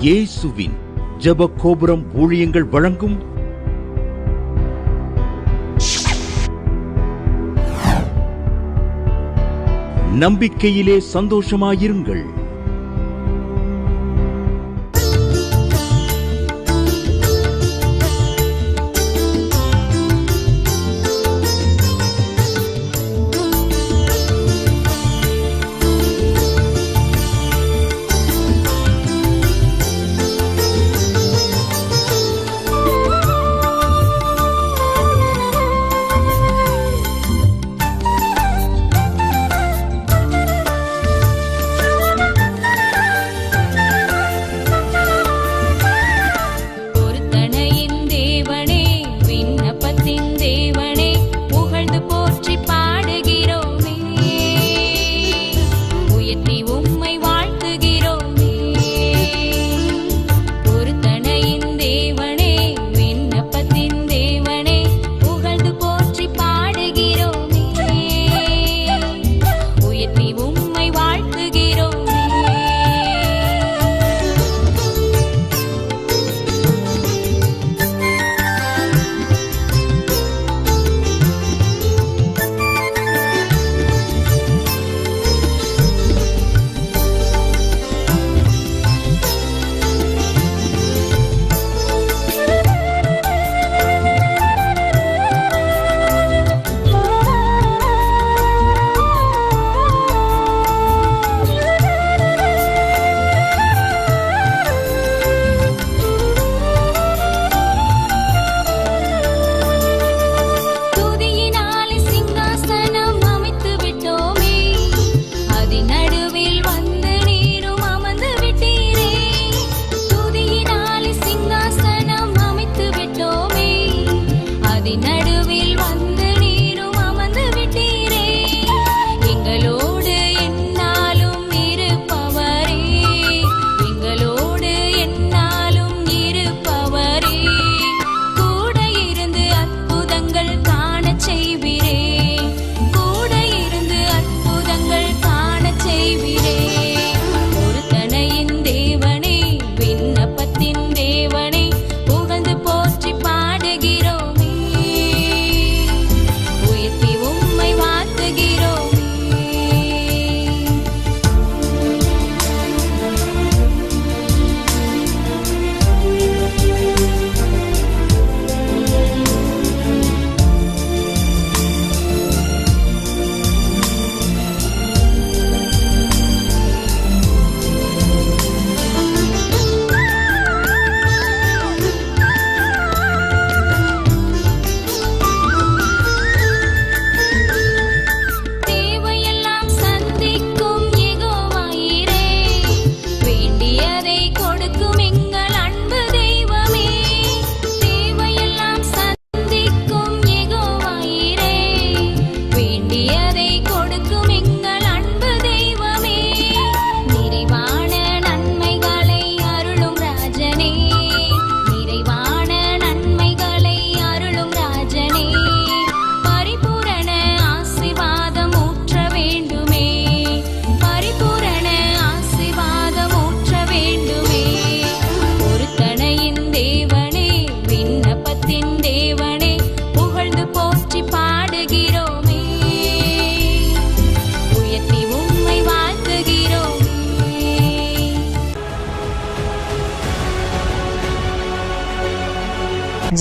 இயேசுவின் ஜெப கோபுரம் ஊழியங்கள் வழங்கும் நம்பிக்கையிலே சந்தோஷமாயிருங்கள்.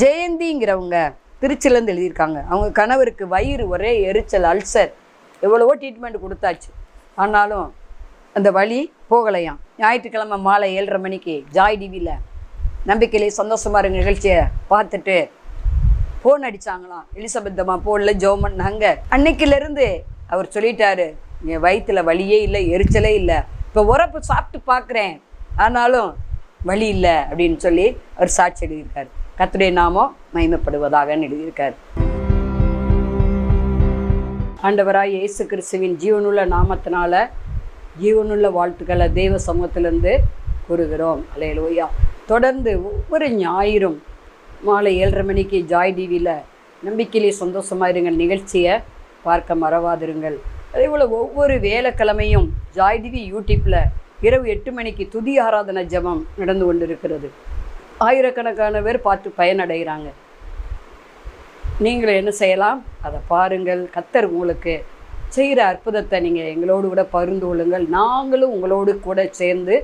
ஜெயந்திங்கிறவங்க திருச்சிலேருந்து எழுதியிருக்காங்க. அவங்க கணவருக்கு வயிறு ஒரே எரிச்சல், அல்சர், எவ்வளவோ ட்ரீட்மெண்ட் கொடுத்தாச்சு, ஆனாலும் அந்த வலி போகலையாம். ஞாயிற்றுக்கிழமை மாலை 7:30 மணிக்கு ஜாய் டிவியில் நம்பிக்கையிலே சந்தோஷமாக இருக்க நிகழ்ச்சியை பார்த்துட்டு ஃபோன் அடித்தாங்களாம். எலிசபெத் அம்மா ஃபோனில் ஜெபம் பண்ணாங்க. அன்னைக்கிலேருந்து அவர் சொல்லிட்டாரு, என் வயிற்றில் வலியே இல்லை, எரிச்சலே இல்லை, இப்போ உரப்பு சாப்பிட்டு பார்க்குறேன் ஆனாலும் வலி இல்லை அப்படின்னு சொல்லி அவர் சாட்சி எழுதியிருக்கார். கர்த்தருடைய நாமம் மகிமைப்படுவதாக எழுதியிருக்கார். ஆண்டவராய் இயேசு கிறிஸ்துவின் ஜீவனுள்ள நாமத்தினால ஜீவனுள்ள வாழ்த்துக்களை தெய்வ சமூகத்திலிருந்து கூறுகிறோம். அல்லேலூயா. தொடர்ந்து ஒவ்வொரு ஞாயிறும் மாலை 7:30 மணிக்கு ஜாய் டிவியில் நம்பிக்கையிலே சந்தோஷமாக இருங்கள் நிகழ்ச்சியை பார்க்க மறவாதிருங்கள். அதே போல் ஒவ்வொரு வேலைக்கிழமையும் ஜாய் டிவி யூடியூப்பில் இரவு 8 மணிக்கு துதி ஆராதனை ஜெபம் நடந்து கொண்டிருக்கிறது. ஆயிரக்கணக்கான பேர் பார்த்து பயனடைகிறாங்க. நீங்களும் என்ன செய்யலாம்? அதை பாருங்கள். கர்த்தர் உங்களுக்கு செய்கிற அற்புதத்தை நீங்கள் எங்களோடு கூட பகிர்ந்து கொள்ளுங்கள். நாங்களும் உங்களோடு கூட சேர்ந்து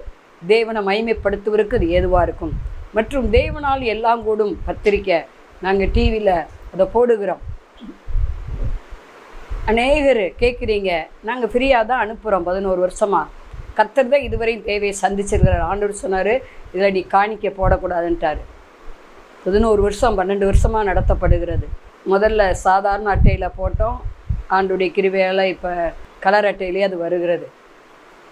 தேவனை மகிமைப்படுத்துவதற்கு அது ஏதுவாக இருக்கும். மற்றும் தேவனால் எல்லாம் கூடும் பத்திரிக்கை நாங்கள் டிவியில் அதை போடுகிறோம். அநேகர் கேட்குறீங்க, நாங்கள் ஃப்ரீயாக தான் அனுப்புகிறோம் 11 வருஷமாக. கர்த்தர் தான் இதுவரையும் தேவையை சந்திச்சிருக்கிறார். ஆண்டவர் சொன்னார், இதில் நீ காணிக்க போடக்கூடாதுன்ட்டார். 11 வருஷம் 12 வருஷமாக நடத்தப்படுகிறது. முதல்ல சாதாரண அட்டையில் போட்டோம். ஆண்டுடைய கிருபையால் இப்போ கலர் அட்டையிலே அது வருகிறது.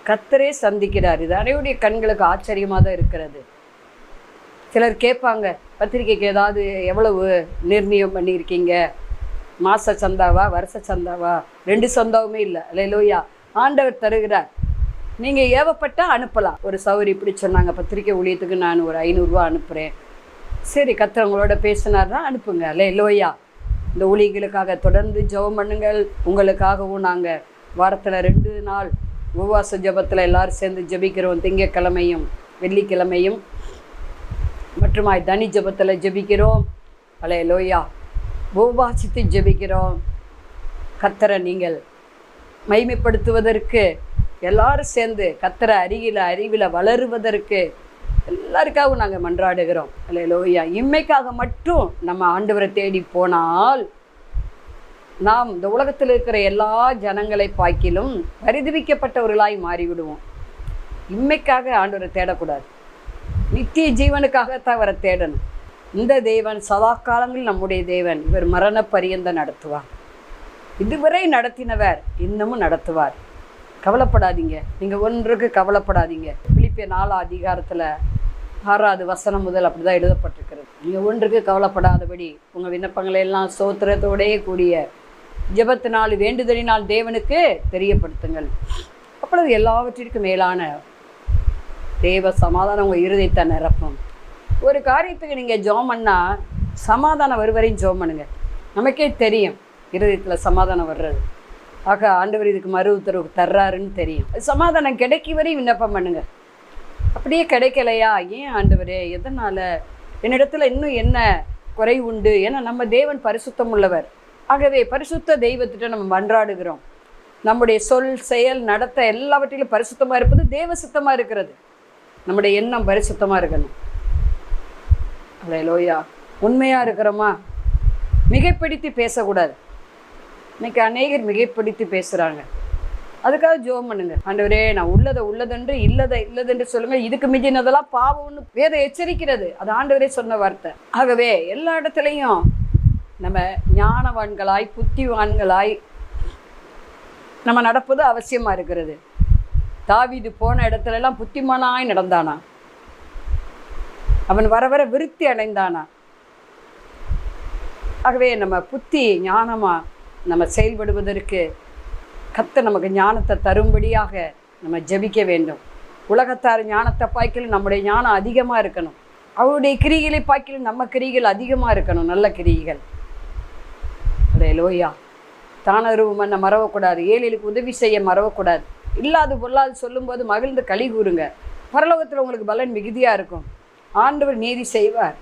கர்த்தரே சந்திக்கிறார். இது அனைவருடைய கண்களுக்கு ஆச்சரியமாக தான் இருக்கிறது. சிலர் கேட்பாங்க, பத்திரிக்கைக்கு ஏதாவது எவ்வளவு நிர்ணயம் பண்ணியிருக்கீங்க? மாத சந்தாவா, வருஷ சந்தாவா? 2 சந்தாவுமே இல்லை. அல்லேலூயா. ஆண்டவர் தருகிறார். நீங்கள் ஏவப்பட்டால் அனுப்பலாம். ஒரு சௌரி இப்படி சொன்னாங்க, பத்திரிக்கை ஊழியத்துக்கு நான் ஒரு 500 ரூபா அனுப்புகிறேன். சரி, கர்த்தர் உங்களோட பேசினார்னா அனுப்புங்க. அல்லேலூயா. இந்த ஊழியர்களுக்காக தொடர்ந்து ஜெபம் பண்ணுங்கள். உங்களுக்காகவும் நாங்கள் வாரத்தில் 2 நாள் உபவாச ஜெபத்தில் எல்லோரும் சேர்ந்து ஜெபிக்கிறோம். திங்கட்கிழமையும் வெள்ளிக்கிழமையும் மற்றும் தனி ஜெபத்தில் ஜெபிக்கிறோம். அல்லேலூயா. உபவாசித்து ஜெபிக்கிறோம். கர்த்தரை நீங்கள் மகிமைப்படுத்துவதற்கு எல்லாரும் சேர்ந்து கர்த்தரை அறிவில் வளருவதற்கு எல்லாருக்காகவும் நாங்கள் மன்றாடுகிறோம். அல்லேலூயா. இம்மைக்காக மட்டும் நம்ம ஆண்டவரை தேடி போனால் நாம் இந்த உலகத்தில் இருக்கிற எல்லா ஜனங்களை பார்க்கிலும் பரிதவிக்கப்பட்டவர்களாய் மாறிவிடுவோம். இம்மைக்காக ஆண்டவரை தேடக்கூடாது. நித்திய ஜீவனுக்காகத்தான் அவரை தேடணும். இந்த தேவன் சதா காலங்களில் நம்முடைய தேவன். இவர் மரண பரியந்த நடத்துவார். இதுவரை நடத்தினவர் இன்னமும் நடத்துவார். கவலைப்படாதீங்க. நீங்கள் ஒன்றுக்கு கவலைப்படாதீங்க. பிலிப்பியர் 4 அதிகாரத்தில் 6வது வசனம் முதல் அப்படி தான் எழுதப்பட்டிருக்கிறது. நீங்கள் ஒன்றுக்கு கவலைப்படாதபடி உங்கள் விண்ணப்பங்களை எல்லாம் ஸ்தோத்திரத்தோடையே கூடிய ஜெபத்தினால் வேண்டுதலினால் தேவனுக்கு தெரியப்படுத்துங்கள். அப்பொழுது எல்லாவற்றிற்கும் மேலான தேவ சமாதானம் உங்கள் இருதயத்தை நிரப்பும். ஒரு காரியத்துக்கு நீங்கள் ஜெபம் பண்ணால் சமாதானம் வருவரையும் ஜெபம் பண்ணுங்க. நமக்கே தெரியும் இருதயத்தில் சமாதானம் வர்றது. ஆக ஆண்டவர் இதுக்கு மறு உத்தரவு தர்றாருன்னு தெரியும். சமாதானம் கிடைக்க வரையும் விண்ணப்பம் பண்ணுங்க. அப்படியே கிடைக்கலையா, ஏன் ஆண்டவரே, எதனால், என்னிடத்துல இன்னும் என்ன குறை உண்டு? ஏன்னா நம்ம தேவன் பரிசுத்தம் உள்ளவர். ஆகவே பரிசுத்த தெய்வத்திட்ட நம்ம மன்றாடுகிறோம். நம்முடைய சொல், செயல், நடத்த எல்லாவற்றிலும் பரிசுத்தமாக இருப்பது தேவ சித்தமாக இருக்கிறது. நம்முடைய எண்ணம் பரிசுத்தமாக இருக்கணும். அல்லேலூயா. உண்மையாக இருக்கிறோமா? மிகைப்படுத்தி பேசக்கூடாது. இன்னைக்கு அநேகர் மிகைப்படுத்தி பேசுகிறாங்க. அதுக்காக ஜெபம் பண்ணுங்க. ஆண்டவரே, நான் உள்ளதென்று இல்லதென்று சொல்லுங்க. இதுக்கு மிஞ்சினதெல்லாம் பாவம்னு வேதம் எச்சரிக்கிறது. அது ஆண்டவரே சொன்ன வார்த்தை. ஆகவே எல்லா இடத்துலையும் நம்ம ஞானவான்களாய் புத்திவான்களாய் நம்ம நடப்பது அவசியமாக இருக்கிறது. தாவீது போன இடத்துலலாம் புத்திமானாய் நடந்தானா? அவன் வர வர விருத்தி அடைந்தானா? ஆகவே நம்ம புத்தி ஞானமாக நம்ம செயல்படுவதற்கு கர்த்தர் நமக்கு ஞானத்தை தரும்படியாக நம்ம ஜெபிக்க வேண்டும். உலகத்தார் ஞானத்தை பார்க்கலும் நம்முடைய ஞானம் அதிகமாக இருக்கணும். அவருடைய கிரிகளை பார்க்கலும் நம்ம கிரிகள் அதிகமாக இருக்கணும். நல்ல கிரிகள். அல்லேலூயா. தானருவம் பண்ண மறவக்கூடாது. ஏழைகளுக்கு உதவி செய்ய மறவக்கூடாது. இல்லாது பொல்லாது சொல்லும்போது மகிழ்ந்து களி கூறுங்க. பரலோகத்தில் உங்களுக்கு பலன் மிகுதியாக இருக்கும். ஆண்டவர் நீதி செய்வார்.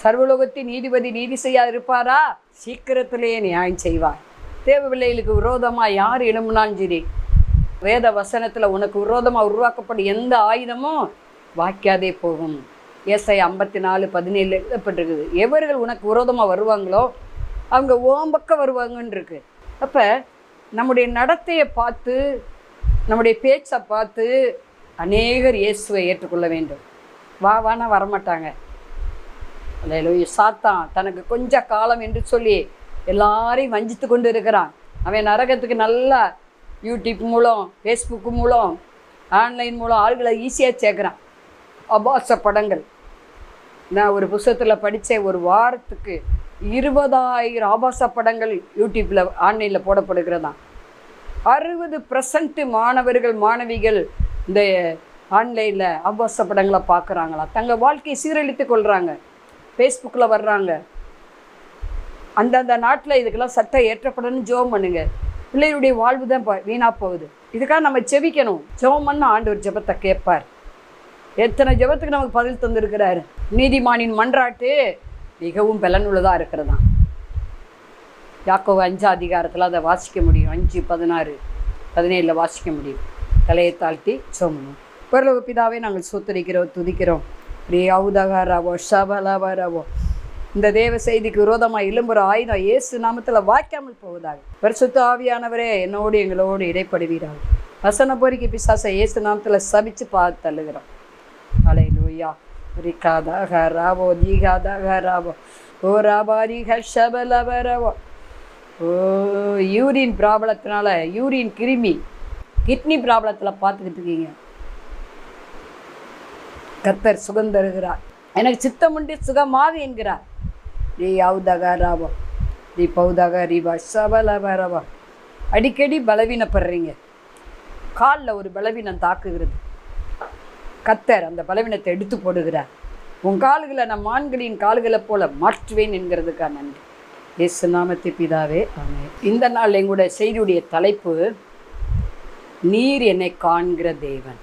சர்வலோகத்தின் நீதிபதி நீதி செய்யா இருப்பாரா? சீக்கிரத்திலேயே நியாயம் செய்வார். தேவ பிள்ளைகளுக்கு விரோதமாக யார் எழும்பினாலும் சரி, வேத வசனத்தில் உனக்கு விரோதமாக உருவாக்கப்படும் எந்த ஆயுதமும் வாய்க்காதே போகும். ஏசாயா 54:17 எழுதப்பட்டிருக்குது. எவர்கள் உனக்கு விரோதமாக வருவாங்களோ அவங்க ஓம்பக்கம் வருவாங்கன்னு இருக்கு. அப்போ நம்முடைய நடத்தையை பார்த்து, நம்முடைய பேச்சை பார்த்து அநேகர் இயேசுவை ஏற்றுக்கொள்ள வேண்டும். வானா வரமாட்டாங்க. அல்லேலூயா. சாத்தான் தனக்கு கொஞ்ச காலம் என்று சொல்லி எல்லாரையும் வஞ்சித்து கொண்டு இருக்கிறான். அவன் நரகத்துக்கு நல்லா யூடியூப் மூலம், ஃபேஸ்புக்கு மூலம், ஆன்லைன் மூலம் ஆள்களை ஈஸியாக சேர்க்குறான். ஆபாச படங்கள். நான் ஒரு புத்தகத்தில் படித்தேன், ஒரு வாரத்துக்கு 20,000 ஆபாச படங்கள் யூடியூப்பில் ஆன்லைனில் போடப்படுகிறதான். 60% மாணவர்கள் மாணவிகள் இந்த ஆன்லைனில் ஆபாச படங்களை பார்க்குறாங்களா? தங்கள் வாழ்க்கையை சீரழித்து கொள்கிறாங்க. ஃபேஸ்புக்கில் வர்றாங்க. அந்தந்த நாட்டில் இதுக்கெல்லாம் சட்டம் ஏற்றப்படணும்னு ஜெபம் பண்ணுங்க. பிள்ளைகளுடைய வாழ்வு தான் வீணாக போகுது. இதுக்காக நம்ம ஜெபிக்கணும். ஜெபம் பண்ண ஆண்டவர் ஜெபத்தை கேட்பார். எத்தனை ஜெபத்துக்கு நமக்கு பதில் தந்திருக்கிறாரு. நீதிமானின் மன்றாட்டு மிகவும் பலனுள்ளதாக இருக்கிறதா. யாக்கோபு 5 அதிகாரத்தில் அதை வாசிக்க முடியும். 5:16, 17 வாசிக்க முடியும். தலையை தாழ்த்தி சோமணும். பரலோக பிதாவே, நாங்கள் சோத்தரிக்கிறோம், துதிக்கிறோம். பிரியாவுதகாராவோ ஷபலவரவோ இந்த தேவ செய்திக்கு விரோதமாக எழும்புற ஆயுதம் இயேசு நாமத்தில் வாய்க்காமல் போவதாக. பரிசுத்த ஆவியானவரே, என்னோடு எங்களோடு இடைப்படுவீராக. வசன பொறிக்கு பிசாசை இயேசு நாமத்தில் சபிச்சு பார்த்து தள்ளுகிறோம். அல்லேலூயா. ரிகாதகராவோ தீகாதகராவோ ஓ ராபாரிக ஷபலவரவோ. ஓ, யூரின் ப்ராப்ளத்தினால, யூரின் கிருமி, கிட்னி ப்ராப்ளத்தில் பார்த்துக்கிட்டு இருக்கீங்க. கர்த்தர் சுகம் தருகிறார். எனக்கு சித்தம் உண்டு, சுகமாக என்கிறார். ரீ அவுதகராவோ ரீ பௌதக ரீபா சபலவரவா. அடிக்கடி பலவீனப்படுறீங்க. காலில் ஒரு பலவீனம் தாக்குகிறது. கர்த்தர் அந்த பலவீனத்தை எடுத்து போடுகிறார். உன் கால்களை நான் மான்களின் கால்களை போல மாற்றுவேன் என்கிறதுக்காக நன்றி. இயேசு நாமத்தில் பிதாவே, ஆமென். இந்த நாள் எங்களுடைய செய்தியுடைய தலைப்பு, நீர் என்னை காண்கிற தேவன்.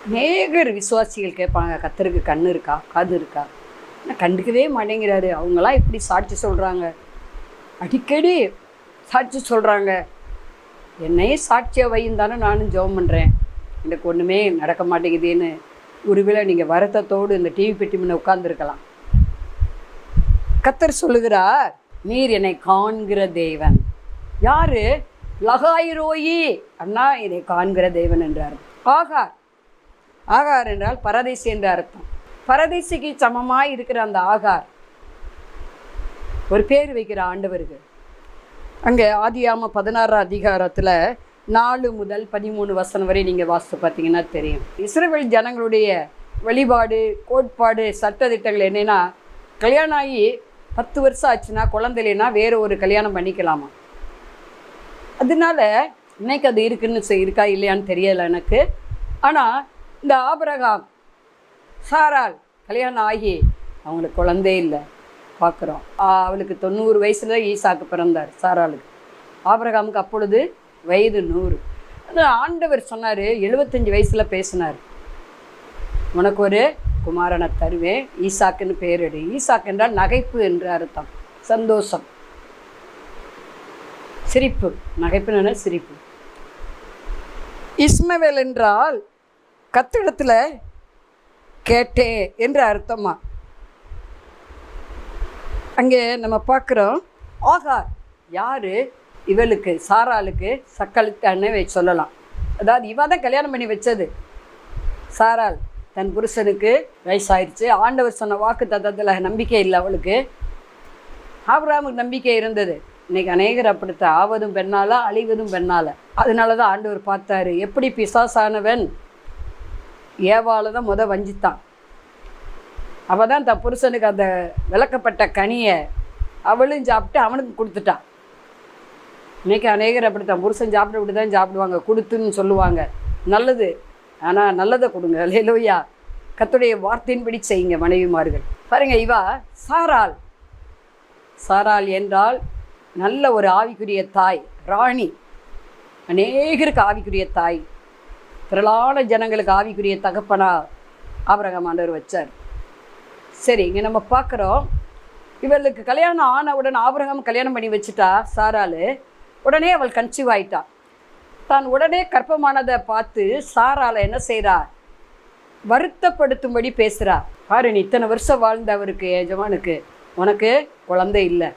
அநேகர் விசுவாசிகள் கேட்பாங்க, கர்த்தருக்கு கண் இருக்கா, காது இருக்கா? ஆனால் கண்டுக்கவே மாட்டேங்கிறாரு. அவங்களாம் இப்படி சாட்சி சொல்கிறாங்க, அடிக்கடி சாட்சி சொல்கிறாங்க. என்னையே சாட்சியாக வையும் தானே நானும் ஜெபம் பண்ணுறேன், எனக்கு ஒன்றுமே நடக்க மாட்டேங்குதுன்னு. ஒருவேளை நீங்கள் வருத்தத்தோடு இந்த டிவி பெட்டி முன்ன உட்கார்ந்துருக்கலாம். கர்த்தர் சொல்லுகிறார், நீர் என்னை காண்கிற தேவன். யாரு? லகாயிரோயி அண்ணா என்னை காண்கிற தேவன் என்றார். ஆகார். ஆகார் என்றால் பரதேசி என்ற அர்த்தம். பரதேசிக்கு சமமாய் இருக்கிற அந்த ஆகார் ஒரு பேர் வைக்கிற ஆண்டவருக்கு. அங்கே ஆதியாகமம் 16 அதிகாரத்தில் 4 முதல் 13 வசனம் வரை நீங்கள் வாசித்து பார்த்தீங்கன்னா தெரியும். இஸ்ரவேல் ஜனங்களுடைய வழிபாடு, கோட்பாடு, சட்டத்திட்டங்கள் என்னென்னா, கல்யாணம் ஆகி 10 வருஷம் ஆச்சுன்னா குழந்தை இல்லைன்னா வேறு ஒரு கல்யாணம் பண்ணிக்கலாமா. அதனால இன்னைக்கு அது இருக்குன்னு இருக்கா இல்லையான்னு தெரியலை எனக்கு. ஆனால் இந்த ஆபிரகாம், சாராள் கல்யாணம் ஆகி அவங்களுக்கு குழந்தை இல்லை பார்க்குறோம். அவளுக்கு 90 வயசுல ஈசாக்கு பிறந்தார் சாராளுக்கு. ஆபிரகாமுக்கு அப்பொழுது வயது 100. ஆண்டவர் சொன்னார், 75 வயசில் பேசினார், உனக்கு ஒரு குமாரனை தருவேன், ஈசாக்குன்னு பேரிடு. ஈசாக்கு என்றால் நகைப்பு என்று அர்த்தம், சந்தோஷம், சிரிப்பு. நகைப்புன்னு சிரிப்பு. இஸ்மவேல் என்றால் கர்த்தரிடத்தில் கேட்டே என்று அர்த்தமா. அங்கே நம்ம பார்க்குறோம், ஆகார் யாரு? இவளுக்கு, சாராளுக்கு சக்களித்தான்னு சொல்லலாம். அதாவது இவ தான் கல்யாணம் பண்ணி வச்சது. சாராள் தன் புருஷனுக்கு வயசாயிருச்சு. ஆண்டவர் சொன்ன வாக்கு தத்தத்தில் நம்பிக்கை இல்லை அவளுக்கு. ஆபிரகாமுக்கு நம்பிக்கை இருந்தது. இன்னைக்கு அநேகர் அப்படித்தான், ஆவதும் பெண்ணால அழிவதும் பெண்ணால. அதனால தான் ஆண்டவர் பார்த்தாரு, எப்படி பிசாசானவன் ஏவால தான் வஞ்சித்தான். அவள் தான் தன் புருஷனுக்கு அந்த விளக்கப்பட்ட கனியை அவளும் சாப்பிட்டு அவனுக்கு கொடுத்துட்டான். இன்னைக்கு அநேகர் அப்படித்தான், புருஷன் சாப்பிட இப்படி தான் சாப்பிடுவாங்க, கொடுத்துன்னு சொல்லுவாங்க. நல்லது, ஆனால் நல்லதை கொடுங்க. அல்லேலூயா. கர்த்தருடைய வார்த்தையின்படி செய்யுங்க மனைவிமார்கள். பாருங்க, இவா சாராள். சாராள் என்றால் நல்ல ஒரு ஆவிக்குரிய தாய், ராணி. அநேகருக்கு ஆவிக்குரிய தாய், திரளான ஜனங்களுக்கு ஆவிக்குரிய தகப்பனா ஆபிரகாம் ஆண்டவர் வச்சார். சரி, இங்கே நம்ம பார்க்குறோம், இவளுக்கு கல்யாணம் ஆனவுடன் ஆபிரகாம் கல்யாணம் பண்ணி வச்சுட்டா சாராள். உடனே அவள் கன்சீவ் ஆயிட்டா. தான் உடனே கர்ப்பமானதை பார்த்து சாராளை என்ன செய்கிறா? வருத்தப்படுத்தும்படி பேசுகிறா. பாரு, நீ இத்தனை வருஷம் வாழ்ந்த அவருக்கு, எஜமானுக்கு, உனக்கு குழந்தை இல்லை,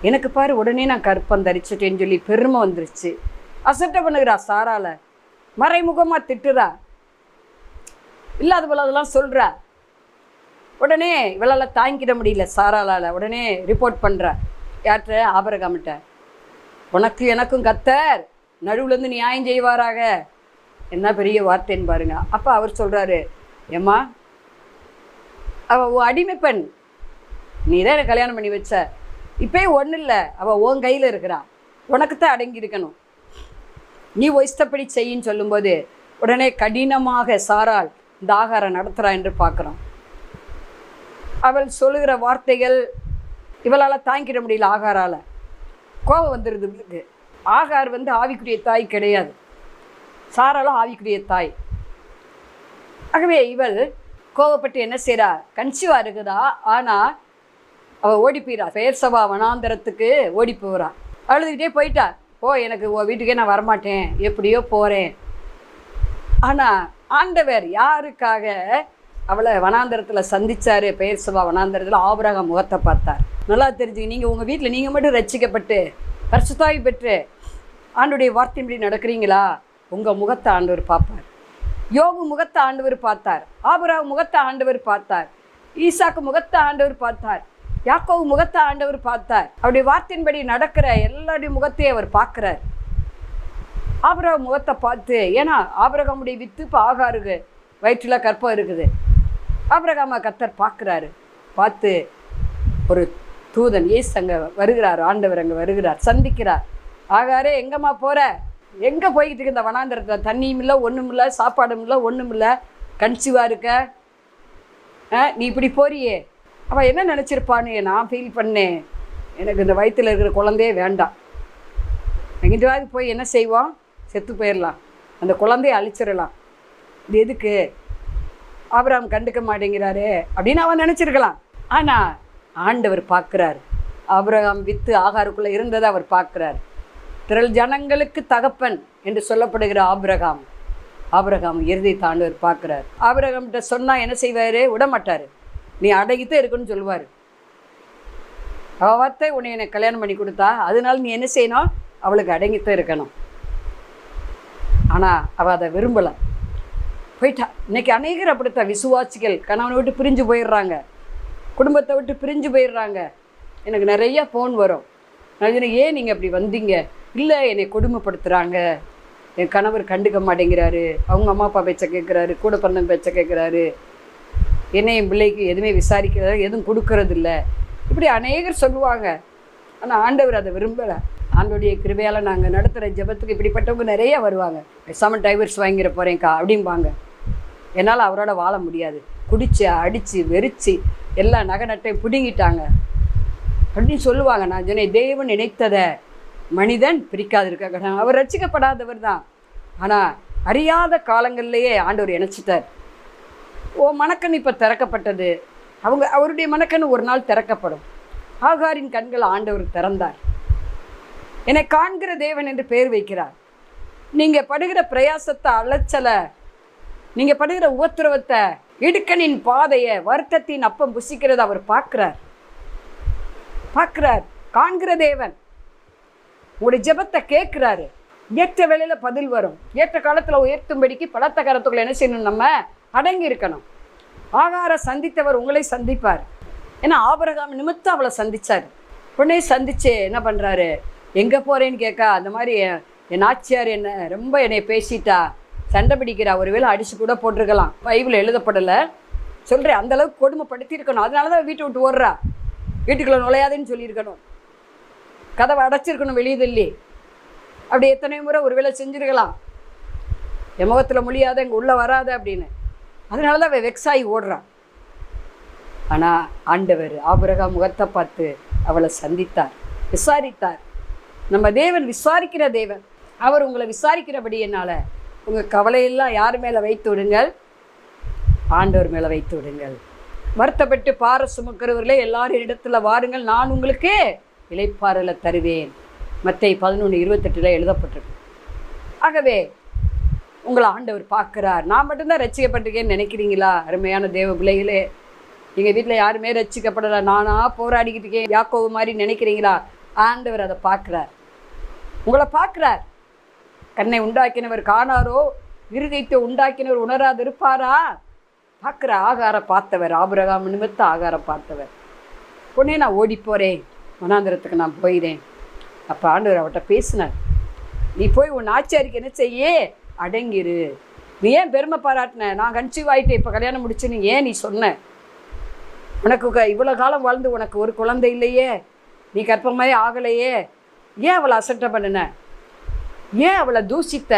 எனக்கு பாரு உடனே நான் கற்பம் தரிச்சிட்டேன்னு சொல்லி பெருமை வந்துருச்சு. அசட்டை பண்ணுகிறா சாராளை, மறைமுகமாக திட்டுறா, இல்லாத போல அதெல்லாம் சொல்கிறா. உடனே இவளால் தாங்கிட முடியல சாராளால். உடனே ரிப்போர்ட் பண்ணுறா. யார்கிட்ட? ஆபிரகாம்கிட்ட. உனக்கு எனக்கும் கர்த்தர் நடுவுலேருந்து நியாயம் செய்வாராக. என்ன பெரிய வார்த்தைன்னு பாருங்க. அப்போ அவர் சொல்கிறாரு, ஏம்மா அவள் அடிமை பெண், நீ தான் எனக்கு கல்யாணம் பண்ணி வச்ச, இப்போ ஒன்றும் இல்லை, அவள் உன் கையில் இருக்கிறா, உனக்கு தான் அடங்கி இருக்கணும், நீ இஷ்டப்படி செய்யின்னு சொல்லும்போது உடனே கடினமாக சாராள் இந்த ஆகாரம் நடத்துகிறா என்று பார்க்குறோம். அவள் சொல்லுகிற வார்த்தைகள் இவளால் தாங்கிட முடியல ஆகாரால். கோபம் வந்துடுது இவளுக்கு. ஆகார் வந்து ஆவிக்குரிய தாய் கிடையாது, சாராலும் ஆவிக்குரிய தாய். ஆகவே இவள் கோவப்பட்டு என்ன செய்கிறா, கன்சீவா இருக்குதா, ஆனால் அவள் ஓடி போயிடா, பெயர்சபா வனாந்தரத்துக்கு ஓடி போகிறா. அழுதுகிட்டே போயிட்டா, எனக்கு வீட்டுக்கே நான் வரமாட்டேன், எப்படியோ போகிறேன். ஆனால் ஆண்டவர் யாருக்காக அவளை வனாந்தரத்தில் சந்திச்சாரு, பெயர்சபா வனாந்தரத்தில் ஆபிரகாம் முகத்தை பார்த்தார். நல்லா தெரிஞ்சுங்க, நீங்கள் உங்கள் வீட்டில் நீங்கள் மட்டும் ரட்சிக்கப்பட்டு பரிசுத்தாவி பெற்று ஆண்டுடைய வார்த்தையின்படி நடக்கிறீங்களா, உங்கள் முகத்தை ஆண்டவர் பார்ப்பார். யோபு முகத்தை ஆண்டவர் பார்த்தார், ஆபிரகாம் முகத்தை ஆண்டவர் பார்த்தார், ஈசாக்கு முகத்தை ஆண்டவர் பார்த்தார், யாக்கோபு முகத்தை ஆண்டவர் பார்த்தார். அவருடைய வார்த்தையின்படி நடக்கிற எல்லாருடைய முகத்தையும் அவர் பார்க்குறார். ஆபிரகாம் முகத்தை பார்த்து, ஏன்னா ஆபிரகாமுடைய வித்து இப்போ ஆகாருக்கு வயிற்றில் கற்பம் இருக்குது. ஆபிரகாமை கர்த்தர் பார்க்குறாரு. பார்த்து ஒரு தூதன் இயேசு அங்கே வருகிறார், ஆண்டவர் அங்கே வருகிறார், சந்திக்கிறார். ஆகாரே எங்கம்மா போகிற, எங்கே போய்கிட்டு இருக்கு இந்த வனாந்தரத்தில், தண்ணியும் இல்லை, ஒன்றும் இல்லை, சாப்பாடும் இல்லை, ஒன்றும் இல்லை, கன்சீவாக இருக்க, நீ இப்படி போறியே. அவள் என்ன நினச்சிருப்பான்னு நான் ஃபீல் பண்ணேன், எனக்கு இந்த வயிற்றில் இருக்கிற குழந்தையே வேண்டாம், எங்கிட்டாவது போய் என்ன செய்வோம், செத்து போயிடலாம், அந்த குழந்தைய அழிச்சிடலாம், இது எதுக்கு, ஆபிரகாம் கண்டுக்க மாட்டேங்கிறாரு அப்படின்னு அவன் நினச்சிருக்கலாம். ஆனால் ஆண்டவர் பார்க்குறார், ஆபிரகாம் வித்து ஆகாருக்குள்ளே இருந்ததை அவர் பார்க்குறார். திரள் ஜனங்களுக்கு தகப்பன் என்று சொல்லப்படுகிற ஆபிரகாம் இருதயத்தை ஆண்டவர் பார்க்குறார். ஆபிரகாம்கிட்ட சொன்னால் என்ன செய்வார், விடமாட்டார், நீ அடங்கித்தான் இருக்குன்னு சொல்லுவார். அவள் வார்த்தை உன்னை எனக்கு கல்யாணம் பண்ணி கொடுத்தா, அதனால நீ என்ன செய்யணும், அவளுக்கு அடங்கித்தான் இருக்கணும். ஆனால் அவள் அதை விரும்பலை, போயிட்டா. இன்னைக்கு அநேகர் அப்படித்தான், விசுவாசிகள் கணவனை விட்டு பிரிஞ்சு போயிடுறாங்க, குடும்பத்தை விட்டு பிரிஞ்சு போயிடுறாங்க. எனக்கு நிறைய ஃபோன் வரும், நான் சொன்னேன், ஏன் நீங்கள் அப்படி வந்தீங்க, இல்லை என்னை கொடுமைப்படுத்துகிறாங்க, என் கணவர் கண்டுக்க மாட்டேங்கிறாரு, அவங்க அம்மா அப்பா பேச்சை கேட்குறாரு, கூட பிறந்த பேச்சை கேட்குறாரு, என்னை என் பிள்ளைக்கு எதுவுமே விசாரிக்கிறாரு, எதுவும் கொடுக்கறதில்ல, இப்படி அநேகர் சொல்லுவாங்க. ஆனால் ஆண்டவர் அதை விரும்பலை. ஆண்டோடைய கிருபையால் நாங்கள் நடத்துகிற ஜெபத்துக்கு இப்படிப்பட்டவங்க நிறைய வருவாங்க. பேசாமல் டைவர்ஸ் வாங்கிட போகிறேன்க்கா அப்படிம்பாங்க. என்னால் அவரோட வாழ முடியாது, குடிச்சு அடித்து வெறிச்சு எல்லா நகை நட்டையும் பிடுங்கிட்டாங்க அப்படின்னு சொல்லுவாங்க. நான் சொன்னேன், தேவன் நினைத்ததை மனிதன் பிரிக்காதிருக்க, அவர் ரட்சிக்கப்படாதவர் தான். ஆனால் அறியாத காலங்கள்லேயே ஆண்டவர் இணைச்சிட்டார். மனக்கண் இப்போ திறக்கப்பட்டது, அவருடைய மனக்கண் ஒரு நாள் திறக்கப்படும். ஆகாரின் கண்கள் ஆண்டவர் திறந்தார். என்னை காண்கிற தேவன் என்று பெயர் வைக்கிறார். நீங்கள் படுகிற பிரயாசத்தை, அலைச்சலை, நீங்கள் படுகிற உபத்திரவத்தை, இடுக்கணின் பாதையை, வருத்தத்தின் அப்பம் புசிக்கிறத அவர் பார்க்குறார். காண்கிற தேவன் உங்களுடைய ஜெபத்தை கேட்குறாரு. ஏற்ற வேளையில் பதில் வரும். ஏற்ற காலத்தில் உயர்த்தும்படிக்கு பலத்த கரத்துக்குள்ள என்ன செய்யணும், நம்ம அடங்கி இருக்கணும். ஆகார சந்தித்தவர் உங்களை சந்திப்பார். ஏன்னா ஆபிரகாம் நிமித்தம் அவளை சந்திச்சார். உடனே சந்திச்சு என்ன பண்ணுறாரு, எங்கே போகிறேன்னு கேட்கா, அந்த மாதிரி என் ஆச்சியார் என்னை பேசிட்டா, சண்டை பிடிக்கிறா, ஒருவேளை அடித்து கூட போட்டிருக்கலாம், பைபிள் எழுதப்படலை சொல்கிறேன், அந்தளவுக்கு கொடுமைப்படுத்தியிருக்கணும். அதனால தான் வீட்டை விட்டு ஓடுறா, வீட்டுக்குள்ளே நுழையாதுன்னு சொல்லியிருக்கணும், கதவை அடைச்சிருக்கணும் வெளியே தள்ளி. அப்படி எத்தனை முறை ஒருவேளை செஞ்சுருக்கலாம், என் முகத்தில் முடியாத, இங்கே உள்ளே வராத அப்படின்னு. அதனால தான் அவள் வெக்ஸாகி ஓடுறான். ஆனால் ஆண்டவர் ஆபிரகாம் முகத்தை பார்த்து அவளை சந்தித்தார், விசாரித்தார். நம்ம தேவன் விசாரிக்கிற தேவன். அவர் உங்களை விசாரிக்கிறபடியினால உங்கள் கவலையெல்லாம் யார் மேலே வைத்து விடுங்கள், ஆண்டவர் மேலே வைத்து விடுங்கள். வருத்தப்பட்டு பார சுமக்கிறவர்களே எல்லாரும் இடத்துல வாருங்கள், நான் உங்களுக்கு இளைப்பாறலை தருவேன். மத்தேயு 11:28 எழுதப்பட்டிருக்கு. ஆகவே உங்களை ஆண்டவர் பார்க்குறார். நான் மட்டும்தான் ரட்சிக்கப்பட்டிருக்கேன்னு நினைக்கிறீங்களா? அருமையான தேவ பிள்ளைகளே, எங்கள் வீட்டில் யாருமே ரட்சிக்கப்படலை, நானாக போராடிக்கிட்டு இருக்கேன் யாக்கோபு மாதிரி நினைக்கிறீங்களா? ஆண்டவர் அதை பார்க்குறார், உங்களை பார்க்குறார். கண்ணை உண்டாக்கினவர் காணாரோ, இருதயத்தை உண்டாக்கினவர் உணராது இருப்பாரா? பார்க்குற ஆகாரம் பார்த்தவர், ஆபிரகாம் நிமித்த ஆகாரம் பார்த்தவர். உடனே நான் ஓடி போகிறேன், வனாந்தரத்துக்கு நான் போயிறேன். அப்போ ஆண்டவர் அவர்கிட்ட பேசினார், நீ போய் உன் ஆச்சாரிக்கு என்ன செய்ய, அடங்கிரு. நீ ஏன் பெருமை பாராட்டின, நான் கன்சீவ் ஆகிட்டேன், இப்போ கல்யாணம் முடிச்சுன்னு ஏன் நீ சொன்ன? உனக்கு இவ்வளோ காலம் வாழ்ந்து உனக்கு ஒரு குழந்தை இல்லையே, நீ கர்ப்பமாயே ஆகலையே, ஏன் அவளை அசட்டை பண்ணின, ஏன் அவளை தூசித்த?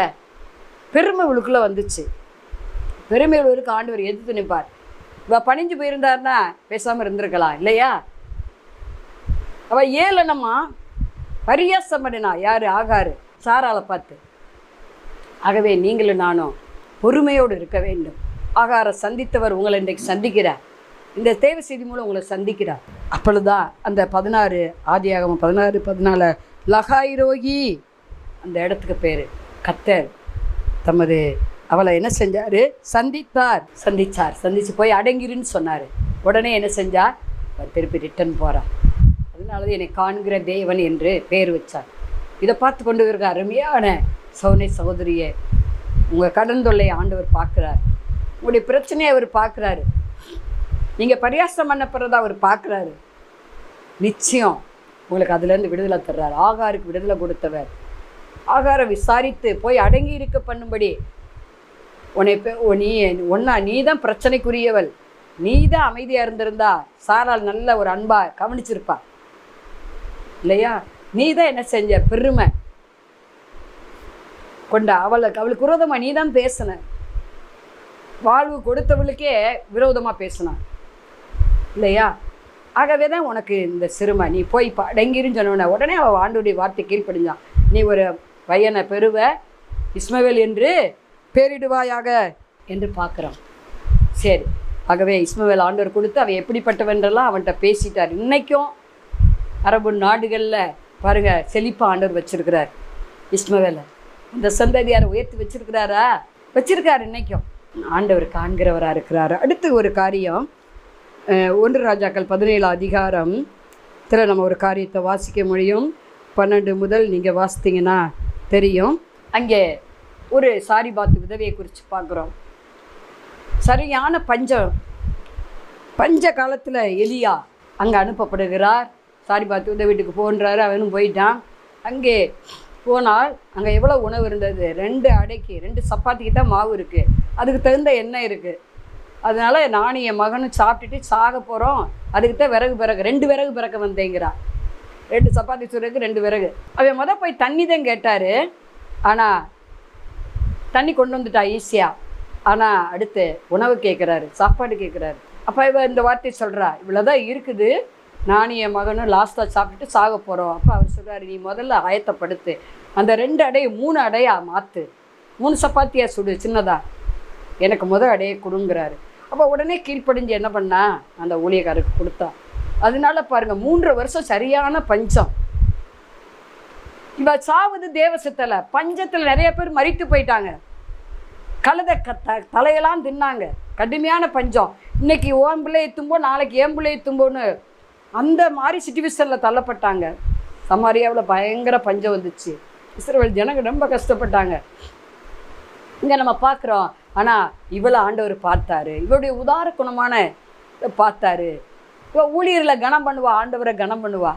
பெருமை உழுக்குள்ளே வந்துச்சு. பெருமை உழுக்கு ஆண்டவர் எதிர்த்து நிற்பார். இவள் பணிஞ்சு போயிருந்தாருன்னா பேசாமல் இருந்திருக்கலாம் இல்லையா? அவள் ஏழனம்மா, பரியாசம் பண்ணினா யார்? ஆகாரு, சாராளை பார்த்து. ஆகவே நீங்களும் நானும் பொறுமையோடு இருக்க வேண்டும். ஆகாரை சந்தித்தவர் உங்களை இன்றைக்கு சந்திக்கிறார். இந்த தேவ செய்தி மூலம் உங்களை சந்திக்கிறார். அப்பொழுதுதான் அந்த 16 ஆதியாகமம் 16:14 லகாய்ரோகி அந்த இடத்துக்கு பேர். கர்த்தர் தமது அவளை என்ன செஞ்சார்? சந்திச்சார். சந்தித்து போய் அடங்கிருன்னு சொன்னார். உடனே என்ன செஞ்சார்? திருப்பி ரிட்டன் போகிறார். அதனாலதான் என்னை காண்கிற தேவன் என்று பேர் வச்சார். இதை பார்த்து கொண்டு இருக்க அருமையான சகோதரியே, உங்கள் கடன் தொல்லை ஆண்டவர் பார்க்குறார். உங்களுடைய பிரச்சனையை அவர் பார்க்குறாரு. நீங்கள் பரியாசம் பண்ணப்படுறதா அவர் பார்க்குறாரு. நிச்சயம் உங்களுக்கு அதுலேருந்து விடுதலை தர்றார். ஆகாருக்கு விடுதலை கொடுத்தவர். ஆகாரை விசாரித்து போய் அடங்கி இருக்க பண்ணும்படி நீ தான் பிரச்சனைக்குரியவள், நீ தான் அமைதியாக இருந்திருந்தா சாரால் நல்ல ஒரு அன்பா கவனிச்சிருப்பா இல்லையா? நீ தான் என்ன செஞ்ச? பெருமை கொண்டா அவளுக்கு விரோதமாக நீ தான் பேசின. வாழ்வு கொடுத்தவளுக்கே விரோதமாக பேசினான் இல்லையா? ஆகவே தான் உனக்கு இந்த சிறுமை. நீ போய் இப்போ அடங்கிருன்னு சொன்ன உடனே அவள் ஆண்டவருடைய வார்த்தை கீழ்ப்படிஞ்சான். நீ ஒரு பையனை பெறுவ, இஸ்மவேல் என்று பேரிடுவாயாக என்று பார்க்குறான். சரி, ஆகவே இஸ்மவேல் ஆண்டவர் கொடுத்து அவன் எப்படிப்பட்டவன்றெல்லாம் அவன்கிட்ட பேசிட்டார். இன்றைக்கும் அரபு நாடுகளில் பாருங்கள், செழிப்பாக ஆண்டவர் வச்சிருக்கிறார். இஸ்மவேலை இந்த சந்ததியாரை உயர்த்தி வச்சிருக்கிறாரா? வச்சிருக்கார். இன்றைக்கும் ஆண்டவர் காண்கிறவராக இருக்கிறார். அடுத்து ஒரு காரியம், 1 ராஜாக்கள் 17 அதிகாரத்தில் நம்ம ஒரு காரியத்தை வாசிக்க முடியும். 12 முதல் நீங்கள் வாசித்தீங்கன்னா தெரியும். அங்கே ஒரு சாரிபாத்து விதவையை குறித்து பார்க்குறோம். சரியான பஞ்ச காலத்தில் எலியா அங்கே அனுப்பப்படுகிறார். சாரிபாத்து உதவி வீட்டுக்கு போன்றாரு. அவனும் போயிட்டான். அங்கே போனால் அங்கே எவ்வளோ உணவு இருந்தது? 2 அடைக்கு 2 சப்பாத்திக்கு தான் மாவு இருக்குது. அதுக்கு தகுந்த எண்ணெய் இருக்குது. அதனால் நானும் என் மகனும் சாப்பிட்டுட்டு சாக போகிறோம். அதுக்கு தான் விறகு 2 விறகு பிறக்க வந்தேங்கிறான். 2 சப்பாத்தி சுடுறதுக்கு 2 விறகு. அவன் போய் தண்ணி தான் கேட்டார். ஆனால் தண்ணி கொண்டு வந்துட்டா ஈஸியாக. ஆனால் அடுத்து உணவு கேட்குறாரு, சாப்பாடு கேட்குறாரு. அப்போ இவ இந்த வார்த்தையை சொல்கிறா, இவ்வளோதான் இருக்குது, நானும் என் மகனும் லாஸ்ட்டாக சாப்பிட்டுட்டு சாக போகிறோம். அப்போ அவர் சொல்கிறாரு, நீ முதல்ல ஆயத்தப்படுத்து, அந்த 2 அடையை 3 அடையாக மாற்று, 3 சப்பாத்தியாக சுடு சின்னதா, எனக்கு அடையை கொடுங்கிறாரு. அப்போ உடனே கீழ்ப்படிஞ்சு என்ன பண்ணா? அந்த ஊழியக்காரருக்கு கொடுத்தா. அதனால பாருங்கள், 3 வருஷம் சரியான பஞ்சம். இவ சாவது தேவசத்தில், பஞ்சத்தில் நிறைய பேர் மரித்து போயிட்டாங்க. கழுதை தலையெல்லாம் தின்னாங்க. கடுமையான பஞ்சம். இன்னைக்கு ஓன் பிள்ளையை தும்போ, நாளைக்கு ஏன் பிள்ளையை தும்போன்னு அந்த மாதிரி சிச்சுவேஷனில் தள்ளப்பட்டாங்க. சமாரியாவில் பயங்கர பஞ்சம் வந்துச்சு. இஸ்ரவேல் ஜனங்க ரொம்ப கஷ்டப்பட்டாங்க. இங்கே நம்ம பார்க்குறோம். ஆனால் இவளை ஆண்டவர் பார்த்தாரு. இவருடைய உதார குணமான பார்த்தாரு. இவ ஊழியர்களை கனம் பண்ணுவா, ஆண்டவரை கனம் பண்ணுவா.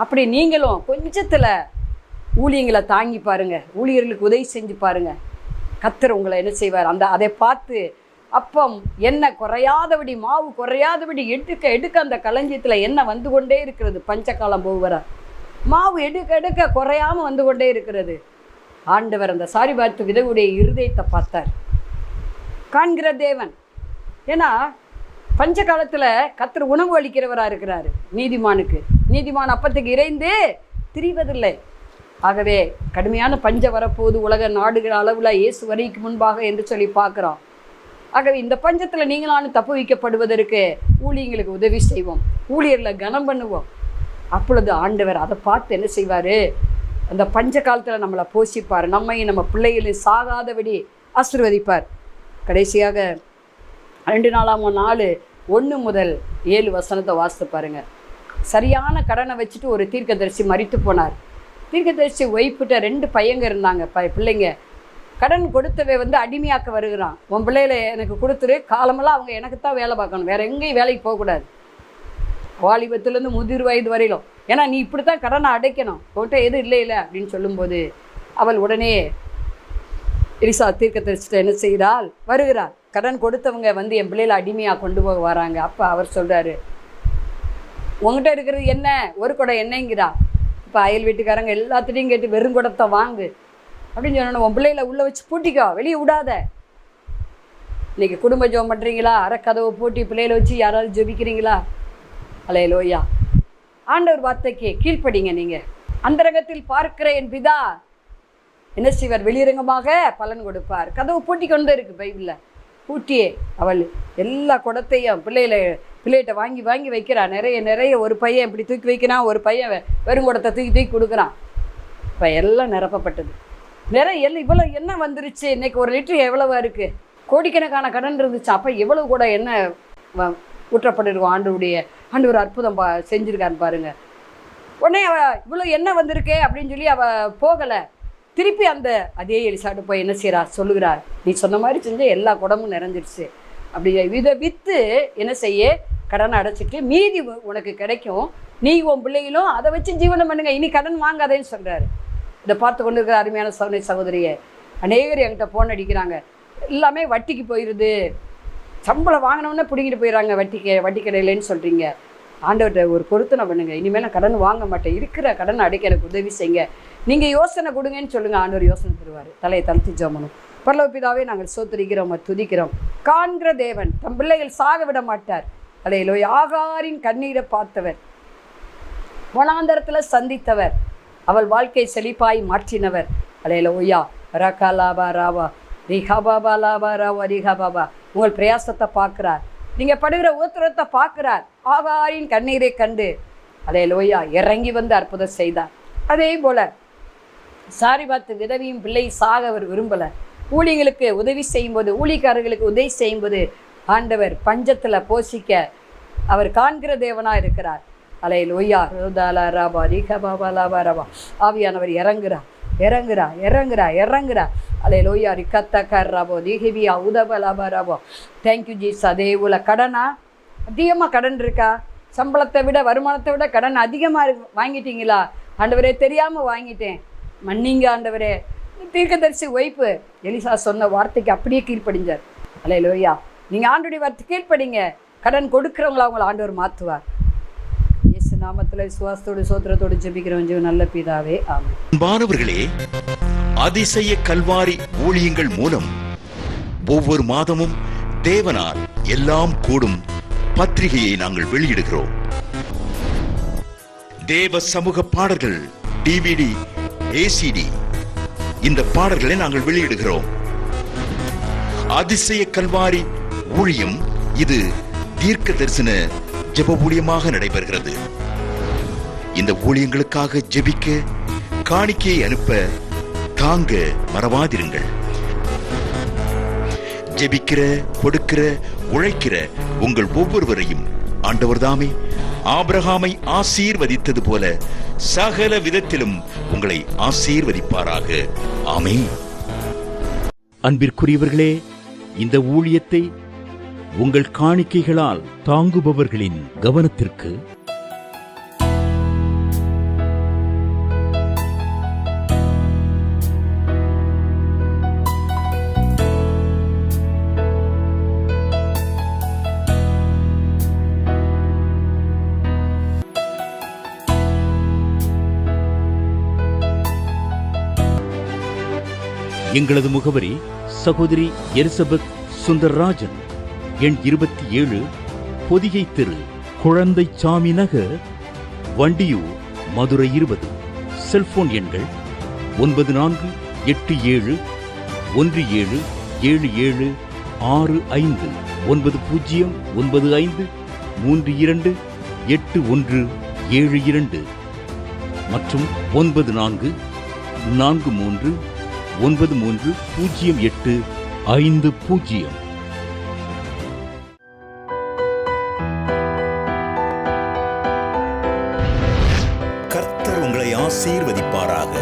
அப்படி நீங்களும் கொஞ்சத்தில் ஊழியங்களை தாங்கி பாருங்கள், ஊழியர்களுக்கு உதவி செஞ்சு பாருங்கள். கர்த்தர் உங்களை என்ன செய்வார்? அதை பார்த்து அப்பம் எண்ணெய் குறையாதபடி, மாவு குறையாதபடி எடுக்க அந்த களஞ்சியத்தில் எண்ணெய் வந்து கொண்டே இருக்கிறது. பஞ்சகாலம் போகிற மாவு எடுக்க குறையாமல் வந்து கொண்டே இருக்கிறது. ஆண்டவர் அந்த சாரிபாத்து விதவுடைய இருதயத்தை பார்த்தார். காண்கிற தேவன். ஏன்னா பஞ்ச காலத்தில் கர்த்தர் உணவு அளிக்கிறவராக இருக்கிறாரு நீதிமானுக்கு. நீதிமான் அப்பத்துக்கு இறைந்து திரிவதில்லை. ஆகவே கடுமையான பஞ்சம் வரப்போது உலக நாடுகள் அளவில் இயேசு வரைக்கு முன்பாக என்று சொல்லி பார்க்குறோம். ஆகவே இந்த பஞ்சத்தில் நீங்களாலும் தப்பு வைக்கப்படுவதற்கு ஊழியங்களுக்கு உதவி செய்வோம், ஊழியரில் கனம் பண்ணுவோம். அப்பொழுது ஆண்டவர் அதை பார்த்து என்ன செய்வார்? அந்த பஞ்ச காலத்தில் நம்மளை போஷிப்பார். நம்மையும் நம்ம பிள்ளைகளையும் சாகாதபடி ஆசீர்வதிப்பார். கடைசியாக 2 நாளாம் நாள் 1 முதல் 7 வசனத்தை வாசித்து பாருங்கள். சரியான கடனை வச்சுட்டு ஒரு தீர்க்கதரிசி மரித்து போனார். தீர்க்கதரிசி ஒய்ஃபிட்ட 2 பையங்க இருந்தாங்க, பிள்ளைங்க. கடன் கொடுத்தவை அடிமையாக்க வருகிறான். உன் பிள்ளைகளை எனக்கு கொடுத்துரு, காலமெல்லாம் அவங்க எனக்கு தான் வேலை பார்க்கணும், வேறு எங்கேயும் வேலைக்கு போகக்கூடாது, வாலிபத்துலேருந்து முதிர் வயது வரையிலும். ஏன்னா நீ இப்படி தான் கடனை அடைக்கணும், உன்கிட்ட எதுவும் இல்லை அப்படின்னு சொல்லும்போது அவள் உடனே எலிசா தீர்க்கதரிசிட்ட என்ன செய்கிறாள்? வருகிறாள். கடன் கொடுத்தவங்க என் பிள்ளைகளை அடிமையாக கொண்டு போக வராங்க. அப்போ அவர் சொல்கிறாரு, உங்கள்கிட்ட இருக்கிறது என்ன? ஒரு குடம் எண்ணெய்ங்கிறா. இப்போ அயல் வீட்டுக்காரங்க எல்லாத்துட்டையும் கேட்டு வெறும் குடத்தை வாங்கு அப்படின்னு சொன்னோன்னா, உன் பிள்ளைகளை உள்ளே வச்சு பூட்டிக்கோ, வெளியே விடாத. இன்றைக்கி குடும்ப ஜெபம் பண்ணுறீங்களா? அறக்கதவை பூட்டி பிள்ளைகளை வச்சு யாராவது ஜெபிக்கிறீங்களா? அல்லேலூயா. ஆண்டவர் வார்த்தைக்கு கீழ்ப்படிங்க. நீங்கள் அந்தரங்கத்தில் பார்க்கிற என் பிதா என்ன செய்வார்? வெளியரங்கமாக பலன் கொடுப்பார். கதவு பூட்டி கொண்டு இருக்கு பைபிளில். பூட்டியே அவள் எல்லா குடத்தையும் பிள்ளைகிட்ட வாங்கி வாங்கி வைக்கிறா. நிறைய ஒரு பையன் இப்படி தூக்கி வைக்கிறான், ஒரு பையன் வெறும் குடத்தை தூக்கி கொடுக்குறான். இப்போ எல்லாம் நிரப்பப்பட்டது. இவ்வளோ எண்ணெய் வந்துருச்சு. இன்னைக்கு 1 லிட்டர் எவ்வளவா இருக்குது? கோடிக்கணக்கான கடன் இருந்துச்சு. அப்போ எவ்வளவு கூட எண்ணெய் ஊற்றப்பட்டிருக்கும். ஆண்டவர் அற்புதம் செஞ்சுருக்கான்னு பாருங்க. உடனே இவ்வளோ எண்ணெய் வந்திருக்கே அப்படின்னு சொல்லி அவள் போகலை. திருப்பி அதே எலிசாட்டு போய் என்ன செய்கிறார்? சொல்லுகிறார், நீ சொன்ன மாதிரி செஞ்ச எல்லா குடமும் நிறைஞ்சிருச்சு. அப்படி இதை விற்று என்ன செய்ய? கடனை அடைச்சிட்டு மீதி உனக்கு கிடைக்கும், நீ உன் பிள்ளைகளும் அதை வச்சு ஜீவனம் பண்ணுங்க, இனி கடன் வாங்காதேன்னு சொல்கிறாரு. இதை பார்த்து கொண்டு இருக்கிற அருமையான சகோதரியை அநேகர் என்கிட்ட ஃபோன் அடிக்கிறாங்க. எல்லாமே வட்டிக்கு போயிடுது, சம்பளம் வாங்கினோன்னே பிடிங்கிட்டு போயிடறாங்க வட்டி கடையிலன்னு சொல்கிறீங்க. ஆண்டவர்கிட்ட ஒரு பொருத்தனை பண்ணுங்க, இனிமேல் நான் கடன் வாங்க மாட்டேன், இருக்கிற கடனை அடைக்க எனக்கு உதவி செய்யுங்க, நீங்கள் யோசனை கொடுங்கன்னு சொல்லுங்கள். ஆண்டவர் யோசனை தருவார். தலையை தளர்த்தி ஜெபம். பரலோக பிதாவே, நாங்கள் ஸ்தோத்திரிக்கிறோம், துதிக்கிறோம். காண்கிற தேவன், தம் பிள்ளைகள் சாக விட மாட்டார். அல்லேலூயா. ஆகாரின் கண்ணீரை பார்த்தவர், வனாந்தரத்தில் சந்தித்தவர், அவள் வாழ்க்கை செழிப்பாய் மாற்றினவர். அல்லேலூயா. ரகலாபா ராவா ரிஹபாபா லாபா ராவா ரிஹபாபா. உங்கள் பிரயாசத்தை பார்க்குறார், நீங்கள் படுகிற உத்தரத்தை பார்க்குறார். ஆகாரின் கண்ணீரை கண்டு அல்லேலூயா இறங்கி வந்து அற்புதம் செய்தார். அதே போல் சாரிபாத்து விதவியும் பிள்ளை சாக அவர் விரும்பலை. ஊழியர்களுக்கு உதவி செய்யும்போது, ஊழியக்காரர்களுக்கு உதவி செய்யும்போது ஆண்டவர் பஞ்சத்தில் போஷிக்க அவர் காண்கிற தேவனாக இருக்கிறார். அல்லேலூயா. ரோதாலா ராபா ரிஹபாபா லாபா ராபா. ஆவியானவர் இறங்குறா. அல்லேலூயா. ரிக்கத்தக்கர் ராபோ திஹிபியா உதப லாபா ராபோ. தேங்க்யூ ஜீஸ். அதே போல் கடனா அதிகமாக கடன் இருக்கா? சம்பளத்தை விட வருமானத்தை விட கடன் அதிகமாக வாங்கிட்டீங்களா? ஆண்டவரே தெரியாமல் வாங்கிட்டேன், மன்னிங்க ஆண்டவரே. தீர்க்கதரிசி ஒய்ப்பு எலிசா சொன்ன வார்த்தைக்கு அப்படியே கீழ்ப்படிஞ்சார். அல்லேலூயா. நீங்கள் ஆண்டவருடைய வார்த்தை கீழ்ப்படிங்க, கடன் கொடுக்குறவங்கள அவங்கள ஆண்டவர் மாற்றுவார். இயேசு நாமத்தில் விசுவாசத்தோடு சோத்திரத்தோடு ஜெபிக்கிறோம் ஜீவ நல்ல பிதாவே, ஆமென். அன்பானவர்களே, அதிசய கல்வாரி ஊழியங்கள் மூலம் ஒவ்வொரு மாதமும் தேவனால் எல்லாம் கூடும் பத்திரிகையை நாங்கள் வெளியிடுகிறோம். தேவ சமூக பாடல்கள் DVD, ACD இந்த பாடல்களை நாங்கள் வெளியிடுகிறோம். அதிசய கல்வாரி ஊழியம் இது தீர்க்க தரிசன ஜெப ஊழியமாக நடைபெறுகிறது. இந்த ஊழியங்களுக்காக ஜெபிக்க, காணிக்கையை அனுப்ப தாங்க மறவாதிருங்கள். ஜெபிக்கிற, கொடுக்கிற, உழைக்கிற உங்கள் ஒவ்வொருவரையும் ஆண்டவர் தாமே ஆபிரகாமை ஆசீர்வதித்தது போல சகல விதத்திலும் உங்களை ஆசீர்வதிப்பாராக. ஆமென். அன்பிற்குரியவர்களே, இந்த ஊழியத்தை உங்கள் காணிக்கைகளால் தாங்குபவர்களின் கவனத்திற்கு எங்களது முகவரி சகோதரி எலிசபெத் சுந்தர்ராஜன், எண் 27, பொதிகை தெரு, குழந்தைச்சாமி நகர், வண்டியூர், மதுரை 20. செல்போன் எண்கள் 9484177765 9095328172 மற்றும் 9439308550. கர்த்தர் உங்களை ஆசீர்வதிப்பாராக.